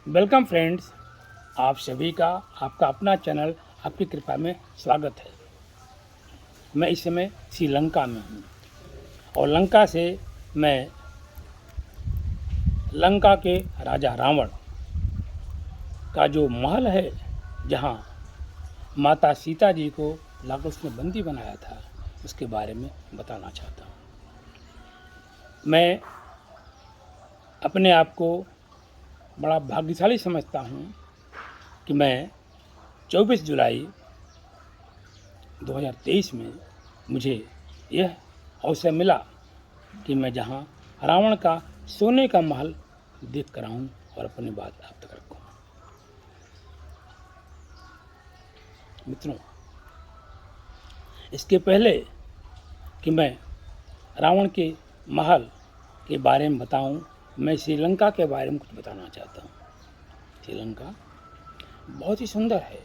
Welcome friends, आप सभी का आपका अपना चैनल आपकी कृपा में स्वागत है। मैं इस समय श्रीलंका में हूँ और लंका से मैं लंका के राजा रावण का जो महल है, जहाँ माता सीता जी को लाकर उसने बंदी बनाया था, उसके बारे में बताना चाहता हूँ। मैं अपने आप को बड़ा भाग्यशाली समझता हूँ कि मैं 24 जुलाई 2023 में मुझे यह अवसर मिला कि मैं जहाँ रावण का सोने का महल देख कर आऊँ और अपनी बात आप तक रखूँ। मित्रों, इसके पहले कि मैं रावण के महल के बारे में बताऊं, मैं श्रीलंका के बारे में कुछ बताना चाहता हूं। श्रीलंका बहुत ही सुंदर है।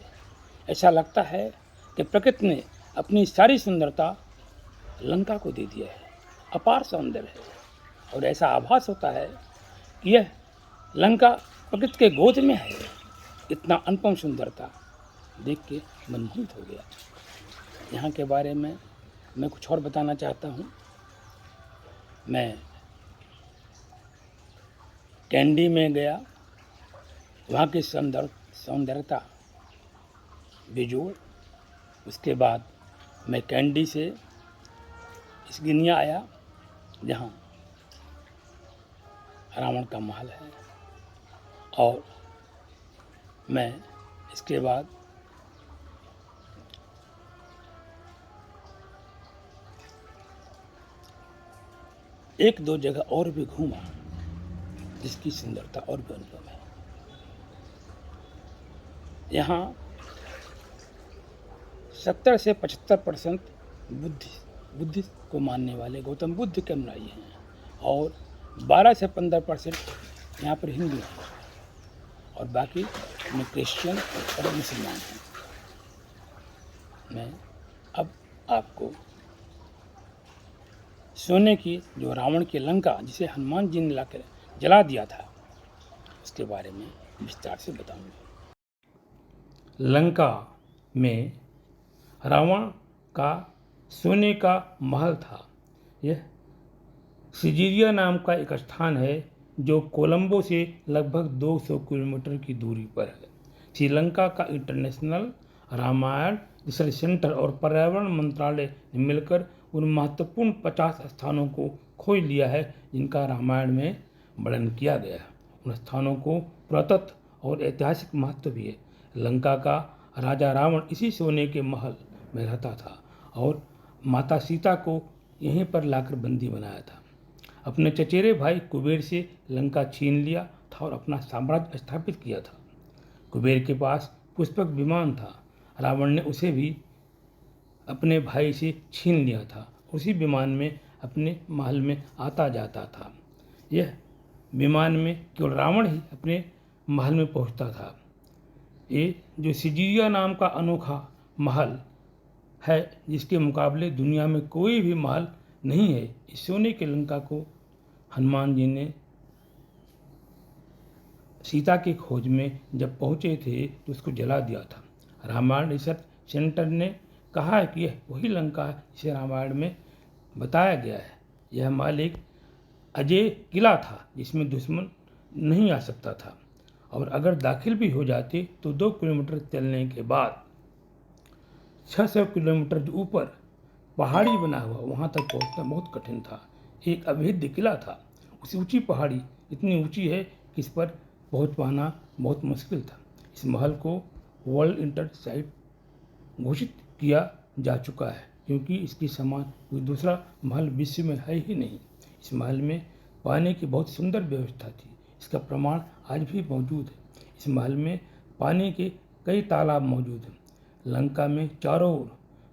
ऐसा लगता है कि प्रकृति ने अपनी सारी सुंदरता लंका को दे दिया है। अपार सौंदर्य है और ऐसा आभास होता है कि यह लंका प्रकृति के गोद में है। इतना अनुपम सुंदरता देख के मन मोहित हो गया। यहाँ के बारे में मैं कुछ और बताना चाहता हूँ। मैं कैंडी में गया, वहाँ की सौंदर्यता बेजोड़। उसके बाद मैं कैंडी से इसगिनिया आया, जहाँ रावण का महल है, और मैं इसके बाद एक दो जगह और भी घूमा जिसकी सुंदरता और भी अनुपम है। यहाँ 70 से 75% बुद्धिस्ट को मानने वाले गौतम बुद्ध के अनुयायी हैं और 12 से 15% यहाँ पर हिंदू हैं और बाकी में क्रिश्चियन और मुसलमान हैं। मैं अब आपको सोने की जो रावण की लंका, जिसे हनुमान जी ने लाकर जला दिया था, उसके बारे में विस्तार से बताऊंगा। लंका में रावण का सोने का महल था। यह सिजिरिया नाम का एक स्थान है जो कोलंबो से लगभग 200 किलोमीटर की दूरी पर है। श्रीलंका का इंटरनेशनल रामायण रिसर्च सेंटर और पर्यावरण मंत्रालय ने मिलकर उन महत्वपूर्ण 50 स्थानों को खोज लिया है जिनका रामायण में वर्णन किया गया है। उन स्थानों को पुरातत्व और ऐतिहासिक महत्व भी है। लंका का राजा रावण इसी सोने के महल में रहता था और माता सीता को यहीं पर लाकर बंदी बनाया था। अपने चचेरे भाई कुबेर से लंका छीन लिया था और अपना साम्राज्य स्थापित किया था। कुबेर के पास पुष्पक विमान था। रावण ने उसे भी अपने भाई से छीन लिया था। उसी विमान में अपने महल में आता जाता था। यह विमान में केवल रावण ही अपने महल में पहुंचता था। ये जो सिजिरिया नाम का अनोखा महल है, जिसके मुकाबले दुनिया में कोई भी महल नहीं है, इस सोने की लंका को हनुमान जी ने सीता की खोज में जब पहुंचे थे तो उसको जला दिया था। रामायण रिसर्च सेंटर ने कहा है कि यह वही लंका है जिसे रामायण में बताया गया है। यह महल एक अजेय किला था जिसमें दुश्मन नहीं आ सकता था और अगर दाखिल भी हो जाते तो 2 किलोमीटर चलने के बाद 600 किलोमीटर ऊपर पहाड़ी बना हुआ वहाँ तक पहुँचना बहुत कठिन था। एक अभेद्य किला था। उस ऊंची पहाड़ी इतनी ऊंची है कि इस पर पहुँच पाना बहुत मुश्किल था। इस महल को वर्ल्ड इंटर साइट घोषित किया जा चुका है क्योंकि इसके समान कोई दूसरा महल विश्व में है ही नहीं। इस महल में पानी की बहुत सुंदर व्यवस्था थी। इसका प्रमाण आज भी मौजूद है। इस महल में पानी के कई तालाब मौजूद हैं। लंका में चारों ओर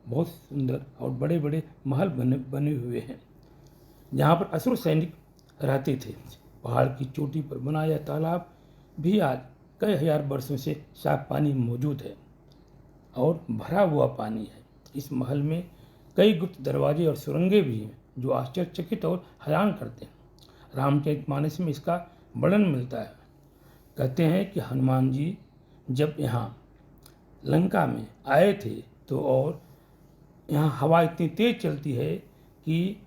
बहुत सुंदर और बड़े बड़े महल बने हुए हैं जहाँ पर असुर सैनिक रहते थे। पहाड़ की चोटी पर बना यह तालाब भी आज कई हजार वर्षों से साफ पानी मौजूद है और भरा हुआ पानी है। इस महल में कई गुप्त दरवाजे और सुरंगें भी हैं जो आश्चर्यचकित और हैरान करते हैं। रामचरितमानस में इसका वर्णन मिलता है। कहते हैं कि हनुमान जी जब यहाँ लंका में आए थे तो और यहाँ हवा इतनी तेज चलती है कि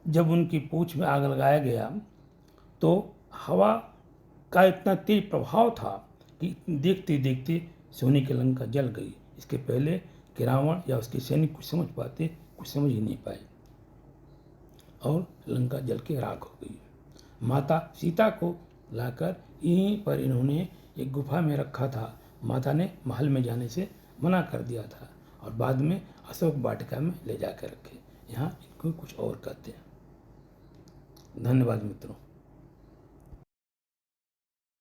जब उनकी पूंछ में आग लगाया गया तो हवा का इतना तेज प्रभाव था कि देखते देखते सोने की लंका जल गई। इसके पहले कि रावण या उसके सैनिक कुछ समझ पाते, कुछ समझ ही नहीं पाए और लंका जल के राख हो गई। माता सीता को लाकर यहीं पर इन्होंने एक गुफा में रखा था। माता ने महल में जाने से मना कर दिया था और बाद में अशोक वाटिका में ले जाकर रखे। यहाँ इनको कुछ और कहते हैं। धन्यवाद मित्रों।